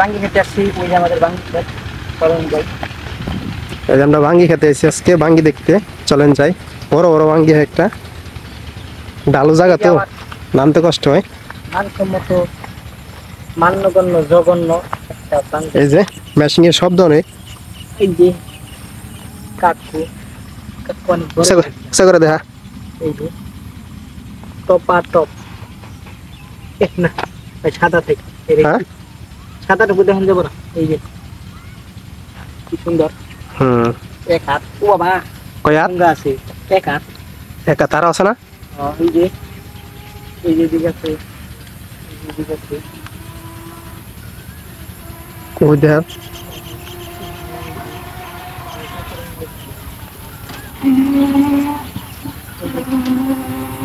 ভাঙ্গি খেতে আসছি, ওই যে আমাদের ভাঙ্গি খেত চলেন যাই। এই যে আমরা ভাঙ্গি খেতে এসেছি আজকে, ভাঙ্গি দেখতে চলেন যাই। বড় বড় ভাঙ্গি একটা, ডালু জায়গা তো নামতে কষ্ট হয়। মানসম্মত মান্যগণ্য জঘন্য একটা ভাঙ্গি। এই যে মেশিং এর শব্দ অনেক। এই যে কাকু কাকু অনেক বড়। করে দেখা। এই যে টপা টপ না, ওই সাদা থেকে হ্যাঁ সাদাটা বুঝে দেখেন যাবো না। এই যে কি সুন্দর এক হাত। ও বাবা কয় হাত? ঠুঙ্গা আছে এক হাত। একা তারা আছে না? এই যে দিক আছে, এই দিক আছে। ওই দেখ,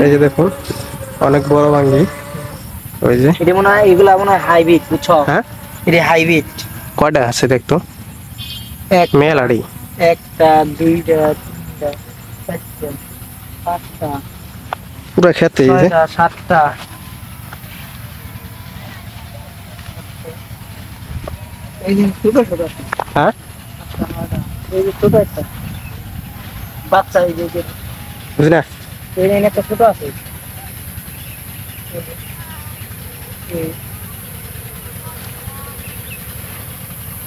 এই যে দেখুন অনেক বড় ভাঙ্গি। ওই যে এটা মনে হয়, এগুলা মনে হয় হাইব্রিড, বুঝছো? হ্যাঁ এটা হাইব্রিড। কয়টা আছে দেখতো? এক মেলাড়ি। একটা দুইটা তিনটা চারটা পাঁচটা পুরো খেতে এই যে ছয়টা সাতটা। এই যে ছোট ছোট আছে। হ্যাঁ আটটা, নয়টা। এই যে ছোট একটা বাচ্চা, এই যে বুঝলি না? এই যে একটা ছোট আছে। এই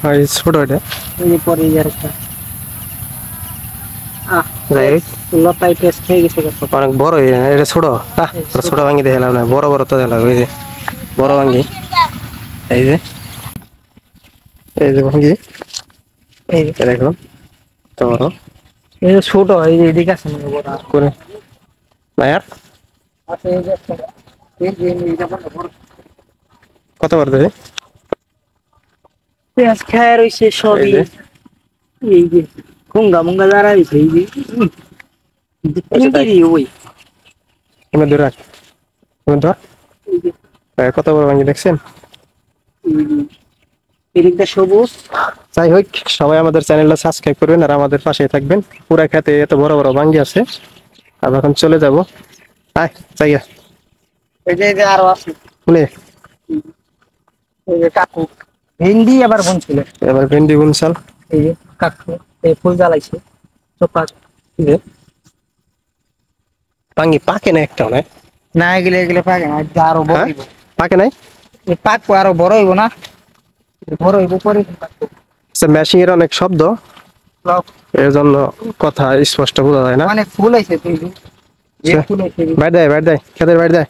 ওই ছোট এটা যে পরে এই আর একটা যাই হোক, লতাই টেস্ট হয়ে গেছে। অনেক বড় এটা ছোট। ছোট ভাঙ্গি দেখলাম না, বড় বড় তো দেখলাম। ওই যে বড় ভাঙ্গি, এই যে এই যে ভাঙ্গি, এই যে দেখুন তো বড় এই যে ছোট, এই যে এদিকে আছে মনে বড় করে মায়ার। আছে। এই যে একটা, এই যে এইটা বড় কত বড় দেবে? পেঁয়াজ খায় রয়েছে সবই। এই যে খুঙ্গা মুঙ্গা যারা রয়েছে, এই যে ওই এমনি ধরে রাখ, এমনি ধর। এই যে কত বড় ভাঙ্গি দেখছেন? এদিকটা সবুজ। যাই হোক, সবাই আমাদের চ্যানেলটা সাবস্ক্রাইব করবেন আর আমাদের পাশে থাকবেন। পুরা খেতে এত বড় বড় ভাঙ্গি আছে। আর এখন চলে যাবো। আয় জায়গা এই যে আরো আছে। শুনে এই যে কাকু ভেন্ডি আবার বুনছিল। এবার ভেন্ডি বুনসাল। এই যে কাকু এই ফুল জ্বালাইছে চোপা। ভাঙ্গি পাকে না একটাও নাই। না এগুলো এগুলো পাকে না, আরো বড় হইব। পাকে নাই? এই পাকবো আরো বড় হইব না, বড় হইব পরে পাকবো। মেশিং এর অনেক শব্দ, এর জন্য কথা স্পষ্ট বোঝা যায় না। অনেক ফুল হয়েছে। তুই যে ফুল হয়েছে বাইর দেয়, বাইর দেয়, খেতের বাইর দেয়।